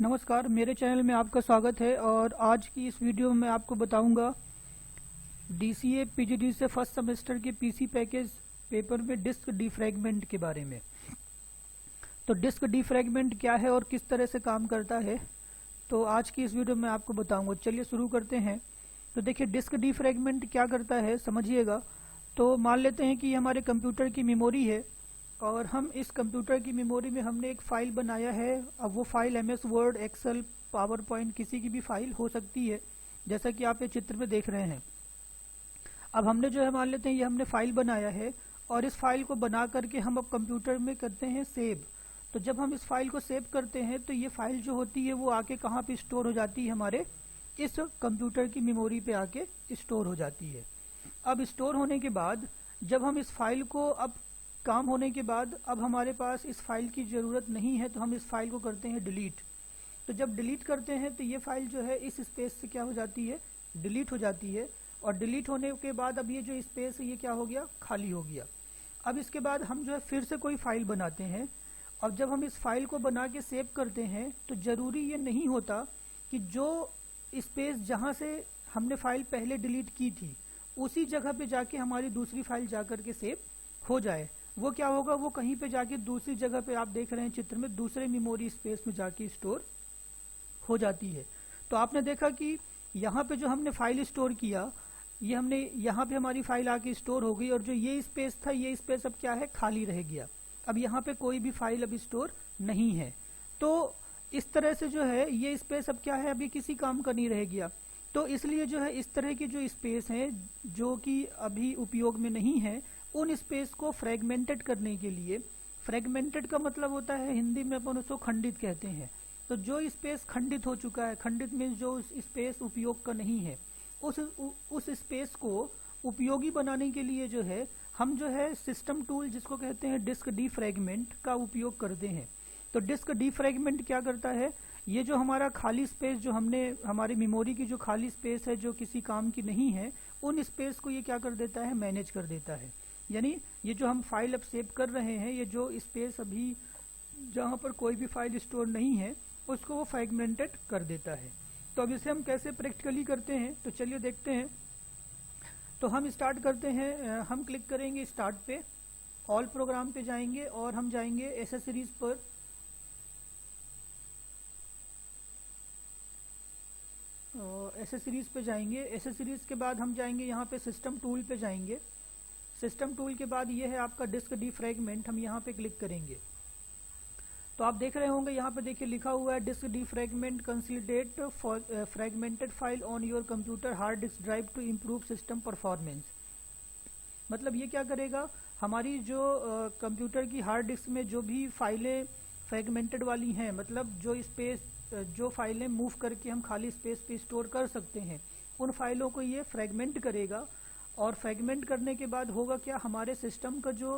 नमस्कार, मेरे चैनल में आपका स्वागत है। और आज की इस वीडियो में मैं आपको बताऊंगा DCA PGD से फर्स्ट सेमेस्टर के PC पैकेज पेपर में डिस्क डिफ्रैगमेंट के बारे में। तो डिस्क डिफ्रैगमेंट क्या है और किस तरह से काम करता है, तो आज की इस वीडियो में आपको बताऊंगा। चलिए शुरू करते हैं। तो देखिए, डिस्क डिफ्रैगमेंट क्या करता है समझिएगा। तो मान लेते हैं कि ये हमारे कंप्यूटर की मेमोरी है और हम इस कंप्यूटर की मेमोरी में हमने एक फाइल बनाया है। अब वो file MS Word, Excel, PowerPoint, किसी की भी फाइल हो सकती है, जैसा कि आप ये चित्र में देख रहे हैं। अब हमने जो है, मान लेते हैं ये हमने फाइल बनाया है और इस फाइल को बना करके हम अब कंप्यूटर में करते हैं सेव। तो जब हम इस फाइल को सेव करते हैं तो ये फाइल जो होती है वो आके कहाँ पे स्टोर हो जाती है, हमारे इस कंप्यूटर की मेमोरी पे आके स्टोर हो जाती है। अब स्टोर होने के बाद जब हम इस फाइल को, अब काम होने के बाद अब हमारे पास इस फाइल की ज़रूरत नहीं है, तो हम इस फाइल को करते हैं डिलीट। तो जब डिलीट करते हैं तो ये फाइल जो है इस स्पेस से क्या हो जाती है, डिलीट हो जाती है। और डिलीट होने के बाद अब ये जो स्पेस है ये क्या हो गया, खाली हो गया। अब इसके बाद हम जो है फिर से कोई फाइल बनाते हैं। अब जब हम इस फाइल को बना के सेव करते हैं तो ज़रूरी ये नहीं होता कि जो स्पेस जहाँ से हमने फाइल पहले डिलीट की थी उसी जगह पे जाके हमारी दूसरी फाइल जाकर के सेव हो जाए। वो क्या होगा, वो कहीं पे जाके दूसरी जगह पे, आप देख रहे हैं चित्र में, दूसरे मेमोरी स्पेस में जाके स्टोर हो जाती है। तो आपने देखा कि यहाँ पे जो हमने फाइल स्टोर किया, ये हमने यहाँ पे हमारी फाइल आके स्टोर हो गई और जो ये स्पेस था ये स्पेस अब क्या है, खाली रह गया। अब यहाँ पे कोई भी फाइल अभी स्टोर नहीं है। तो इस तरह से जो है ये स्पेस अब क्या है, अभी किसी काम का नहीं रह गया। तो इसलिए जो है इस तरह की जो स्पेस है जो कि अभी उपयोग में नहीं है, उन स्पेस को फ्रेगमेंटेड करने के लिए, फ्रेगमेंटेड का मतलब होता है हिंदी में अपन उसको खंडित कहते हैं। तो जो स्पेस खंडित हो चुका है, खंडित मीन्स जो स्पेस उपयोग का नहीं है, उस स्पेस को उपयोगी बनाने के लिए जो है हम जो है सिस्टम टूल जिसको कहते हैं डिस्क डिफ्रैगमेंट का उपयोग करते हैं। तो डिस्क डिफ्रैगमेंट क्या करता है, ये जो हमारा खाली स्पेस, जो हमने हमारी मेमोरी की जो खाली स्पेस है जो किसी काम की नहीं है, उन स्पेस को ये क्या कर देता है, मैनेज कर देता है। यानी ये जो हम फाइल अब सेव कर रहे हैं, ये जो स्पेस अभी जहाँ पर कोई भी फाइल स्टोर नहीं है उसको वो फ्रैगमेंटेड कर देता है। तो अब इसे हम कैसे प्रैक्टिकली करते हैं, तो चलिए देखते हैं। तो हम स्टार्ट करते हैं। हम क्लिक करेंगे स्टार्ट पे, ऑल प्रोग्राम पे जाएंगे और हम जाएंगे एसेसरीज पर। एसेसरीज पे जाएंगे। एसेसरीज के बाद हम जाएंगे यहाँ पे सिस्टम टूल पे जाएंगे। सिस्टम टूल के बाद ये है आपका डिस्क डिफ्रैगमेंट, हम यहाँ पे क्लिक करेंगे। तो आप देख रहे होंगे यहाँ पे देखिए लिखा हुआ है disk defragment consolidate fragmented file on your computer hard disk drive to improve system performance. मतलब ये क्या करेगा, हमारी जो कंप्यूटर की हार्ड डिस्क में जो भी फाइलें फ्रैगमेंटेड वाली हैं, मतलब जो स्पेस, जो फाइलें मूव करके हम खाली स्पेस पे स्टोर कर सकते हैं, उन फाइलों को ये फ्रैगमेंट करेगा। और फ्रैगमेंट करने के बाद होगा क्या, हमारे सिस्टम का जो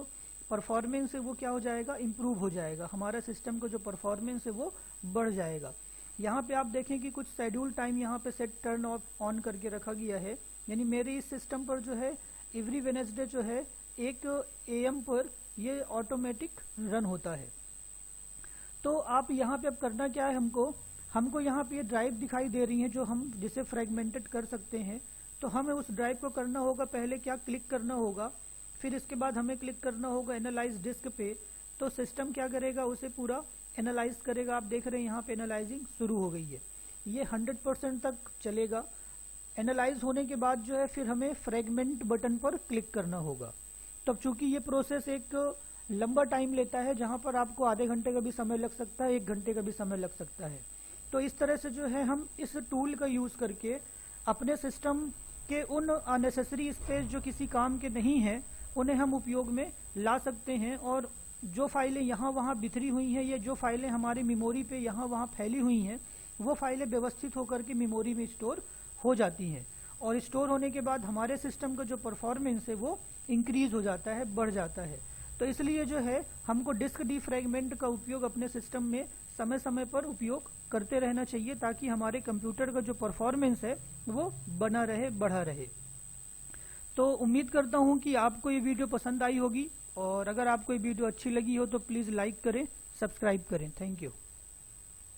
परफॉर्मेंस है वो क्या हो जाएगा, इम्प्रूव हो जाएगा। हमारा सिस्टम का जो परफॉर्मेंस है वो बढ़ जाएगा। यहाँ पे आप देखें कि कुछ शेड्यूल टाइम यहाँ पे सेट टर्न ऑफ ऑन करके रखा गया है। यानी मेरे इस सिस्टम पर जो है एवरी वेडनेसडे जो है 1 AM पर ये ऑटोमेटिक रन होता है। तो आप यहाँ पे अब करना क्या है, हमको यहाँ पे ये ड्राइव दिखाई दे रही है जो हम जिसे फ्रैगमेंटेड कर सकते हैं। तो हमें उस ड्राइव को करना होगा, पहले क्या, क्लिक करना होगा। फिर इसके बाद हमें क्लिक करना होगा एनालाइज डिस्क पे। तो सिस्टम क्या करेगा, उसे पूरा एनालाइज करेगा। आप देख रहे हैं यहाँ पे एनालाइजिंग शुरू हो गई है, ये 100% तक चलेगा। एनालाइज होने के बाद जो है फिर हमें फ्रैगमेंट बटन पर क्लिक करना होगा। तो चूंकि ये प्रोसेस एक लंबा टाइम लेता है, जहाँ पर आपको आधे घंटे का भी समय लग सकता है, 1 घंटे का भी समय लग सकता है। तो इस तरह से जो है हम इस टूल का यूज करके अपने सिस्टम के उन अननेसेसरी स्पेस जो किसी काम के नहीं हैं उन्हें हम उपयोग में ला सकते हैं। और जो फाइलें यहाँ वहाँ बिखरी हुई हैं, ये जो फाइलें हमारी मेमोरी पे यहाँ वहाँ फैली हुई हैं, वो फाइलें व्यवस्थित होकर के मेमोरी में स्टोर हो जाती हैं। और स्टोर होने के बाद हमारे सिस्टम का जो परफॉर्मेंस है वो इंक्रीज हो जाता है, बढ़ जाता है। तो इसलिए जो है हमको डिस्क डिफ्रैगमेंट का उपयोग अपने सिस्टम में समय समय पर उपयोग करते रहना चाहिए, ताकि हमारे कंप्यूटर का जो परफॉर्मेंस है वो बना रहे, बढ़ा रहे। तो उम्मीद करता हूँ कि आपको ये वीडियो पसंद आई होगी, और अगर आपको ये वीडियो अच्छी लगी हो तो प्लीज़ लाइक करें, सब्सक्राइब करें। Thank you.